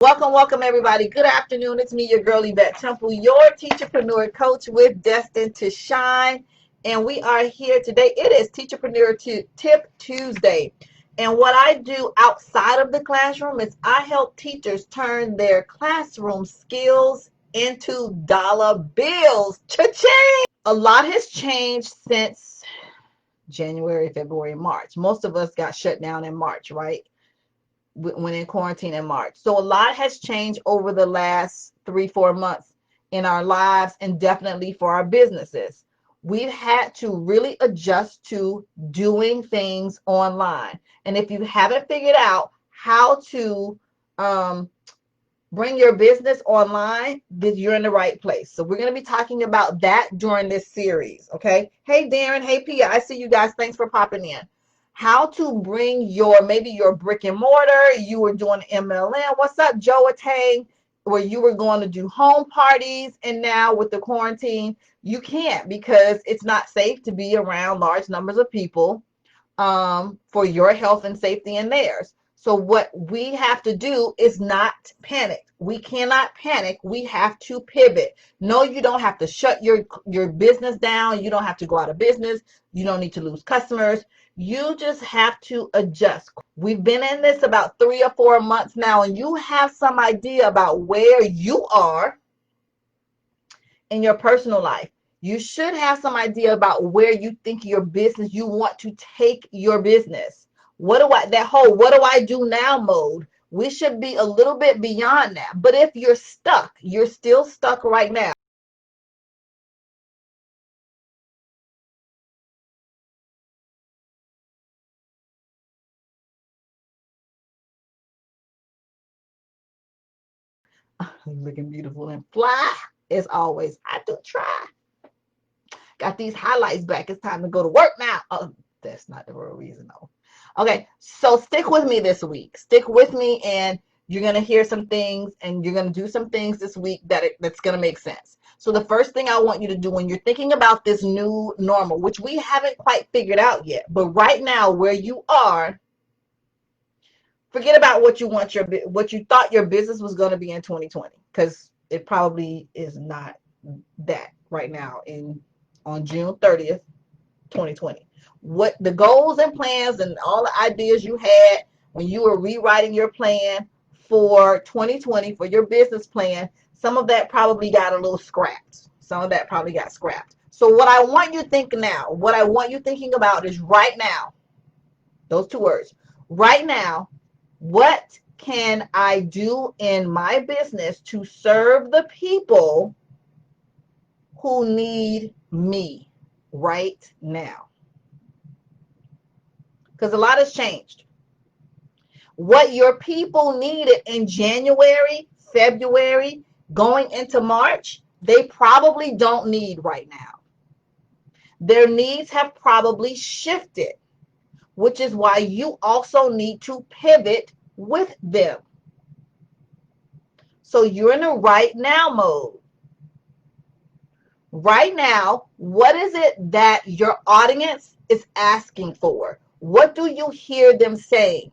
Welcome everybody. Good afternoon. It's me, your girl Yvette Temple, your teacherpreneur coach with Destined to Shine. And we are here today. It is Teacherpreneur Tip Tuesday. And what I do outside of the classroom is I help teachers turn their classroom skills into dollar bills. Cha-ching! A lot has changed since January, February, March. Most of us got shut down in March, right? When in quarantine in March. So a lot has changed over the last 3-4 months in our lives and definitely for our businesses. We've had to really adjust to doing things online. And if you haven't figured out how to bring your business online, then you're in the right place. So we're going to be talking about that during this series. Okay. Hey, Darren. Hey, Pia. I see you guys. Thanks for popping in. How to bring maybe your brick and mortar. You were doing MLM. What's up, Joe Atang? Where you were going to do home parties, and now with the quarantine, you can't because it's not safe to be around large numbers of people for your health and safety and theirs. So what we have to do is not panic. We cannot panic. We have to pivot. No, you don't have to shut your business down. You don't have to go out of business. You don't need to lose customers. You just have to adjust. We've been in this about 3 or 4 months now, and you have some idea about where you are in your personal life. You should have some idea about where you think you want to take your business. What do I do now mode? We should be a little bit beyond that. But if you're stuck, you're still stuck right now. Looking beautiful and fly as always. I do try. Got these highlights back. It's time to go to work now. Oh, that's not the real reason though. Okay, so stick with me this week. Stick with me, and you're gonna hear some things, and you're gonna do some things this week that's gonna make sense. So the first thing I want you to do when you're thinking about this new normal, which we haven't quite figured out yet, but right now where you are, forget about what you thought your business was going to be in 2020, because it probably is not that right now on June 30th, 2020. What the goals and plans and all the ideas you had when you were rewriting your plan for 2020 for your business plan, some of that probably got a little scrapped. Some of that probably got scrapped. So what I want you thinking now, what I want you thinking about is right now, those two words, right now, what can I do in my business to serve the people who need me right now? Because a lot has changed. What your people needed in January, February, going into March, they probably don't need right now. Their needs have probably shifted, which is why you also need to pivot with them. So you're in a right now mode. Right now, what is it that your audience is asking for? What do you hear them saying?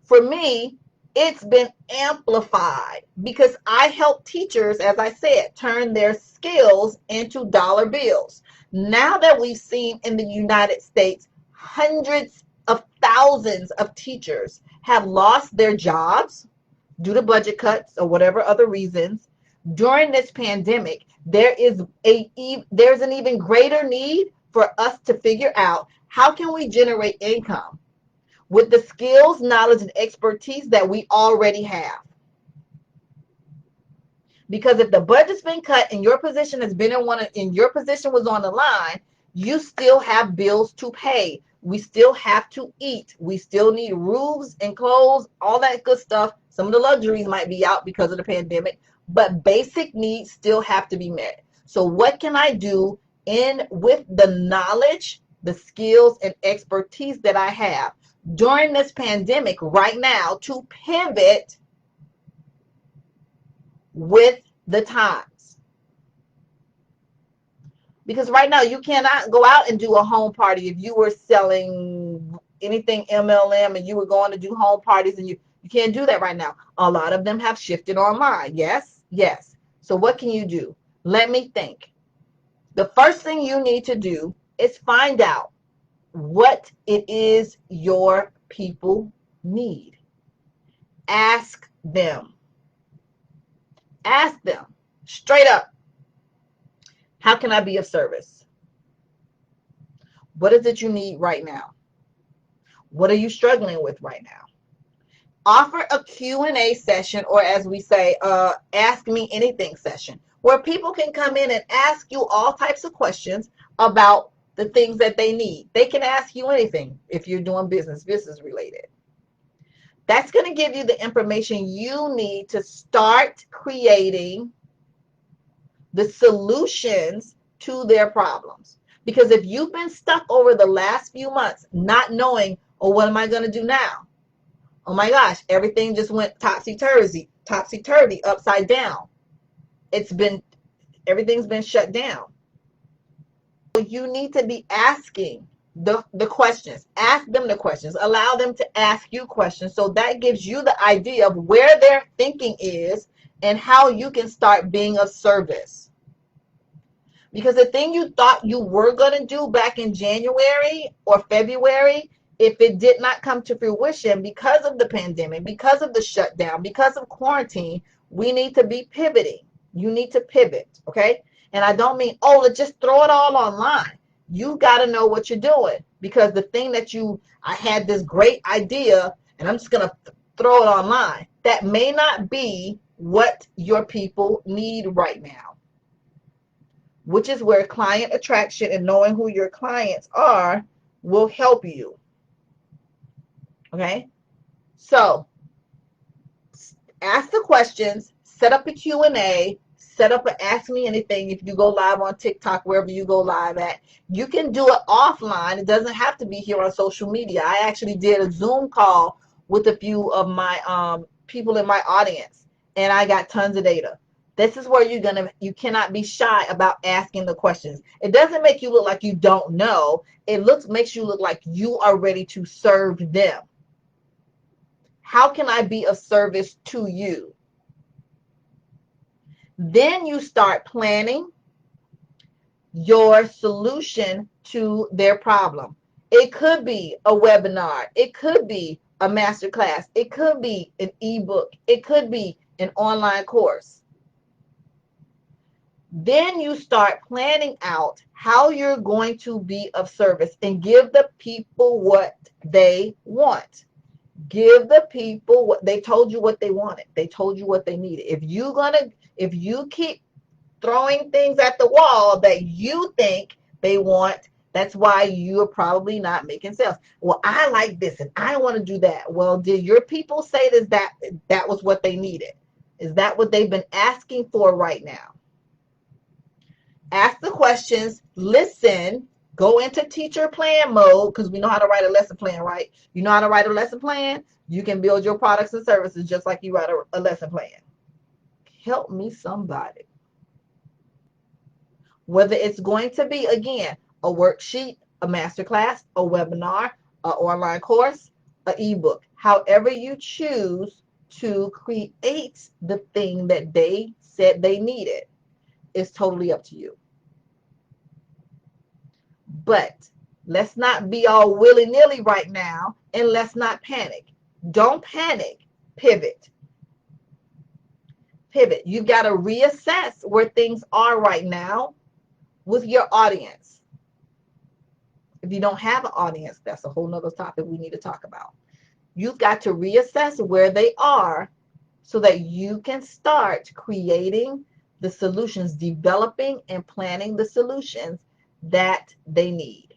For me, it's been amplified because I help teachers, as I said, turn their skills into dollar bills. Now that we've seen in the United States, hundreds of thousands of teachers have lost their jobs due to budget cuts or whatever other reasons. During this pandemic, there's an even greater need for us to figure out how can we generate income with the skills, knowledge, and expertise that we already have. Because if the budget's been cut and your position your position was on the line, you still have bills to pay. We still have to eat. We still need roofs and clothes, all that good stuff. Some of the luxuries might be out because of the pandemic, but basic needs still have to be met. So what can I do with the knowledge, the skills, and expertise that I have during this pandemic right now to pivot with the times? Because right now you cannot go out and do a home party if you were selling anything MLM and you were going to do home parties and you can't do that right now. A lot of them have shifted online. Yes, yes. So what can you do? Let me think. The first thing you need to do is find out what it is your people need. Ask them. Ask them straight up. How can I be of service? What is it you need right now? What are you struggling with right now? Offer a Q&A session, or as we say, ask me anything session, where people can come in and ask you all types of questions about the things that they need. They can ask you anything if you're doing business related. That's going to give you the information you need to start creating the solutions to their problems. Because if you've been stuck over the last few months not knowing, oh, what am I going to do now? Oh my gosh, everything just went topsy-turvy, upside down. Everything's been shut down. You need to be asking the questions. Ask them the questions. Allow them to ask you questions. So that gives you the idea of where their thinking is and how you can start being of service. Because the thing you thought you were going to do back in January or February, if it did not come to fruition because of the pandemic, because of the shutdown, because of quarantine, we need to be pivoting. You need to pivot, okay? And I don't mean, oh, let's just throw it all online. You got to know what you're doing, because the thing that I had this great idea and I'm just going to throw it online, that may not be what your people need right now, which is where client attraction and knowing who your clients are will help you. Okay? So ask the questions, set up a Q&A, set up an Ask Me Anything. If you go live on TikTok, wherever you go live at, you can do it offline. It doesn't have to be here on social media. I actually did a Zoom call with a few of my people in my audience, and I got tons of data. This is where you cannot be shy about asking the questions. It doesn't make you look like you don't know. It makes you look like you are ready to serve them. How can I be of service to you? Then you start planning your solution to their problem. It could be a webinar. It could be a masterclass. It could be an ebook. It could be an online course. Then you start planning out how you're going to be of service and give the people what they want. Give the people what they told you what they wanted. They told you what they needed. If you keep throwing things at the wall that you think they want, that's why you're probably not making sales. Well, I like this and I want to do that. Well, did your people say that was what they needed? Is that what they've been asking for right now? Ask the questions, listen, go into teacher plan mode, because we know how to write a lesson plan, right? You know how to write a lesson plan? You can build your products and services just like you write a lesson plan. Help me somebody. Whether it's going to be, again, a worksheet, a masterclass, a webinar, an online course, an ebook, however you choose to create the thing that they said they needed, is totally up to you. But let's not be all willy-nilly right now, and let's not panic. Don't panic. Pivot. Pivot. You've got to reassess where things are right now with your audience. If you don't have an audience, that's a whole nother topic we need to talk about. You've got to reassess where they are so that you can start creating the solutions, developing and planning the solutions that they need.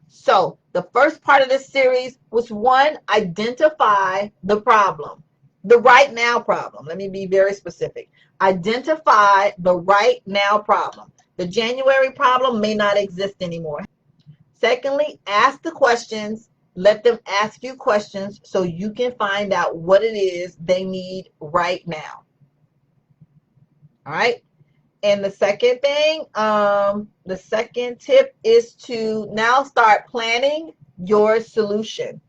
So the first part of this series was, one, identify the problem, the right now problem. Let me be very specific. Identify the right now problem. The January problem may not exist anymore. Secondly, ask the questions. Let them ask you questions so you can find out what it is they need right now. All right. And the second thing, the second tip is to now start planning your solution.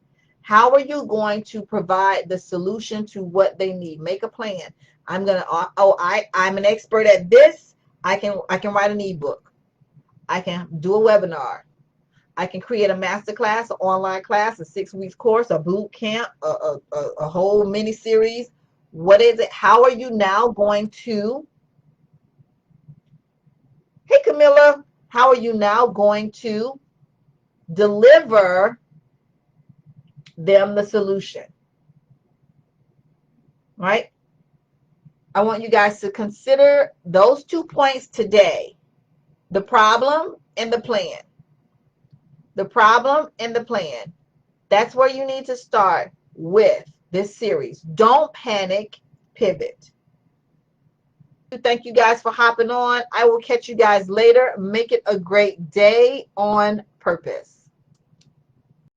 How are you going to provide the solution to what they need? Make a plan. I'm an expert at this. I can write an ebook. I can do a webinar. I can create a master class, an online class, a 6 weeks course, a boot camp, a whole mini series. What is it? How are you now going to, hey Camilla, how are you now going to deliver them the solution? Right? I want you guys to consider those 2 points today: the problem and the plan. The problem and the plan. That's where you need to start with this series. Don't panic, pivot. Thank you guys for hopping on. I will catch you guys later. Make it a great day on purpose.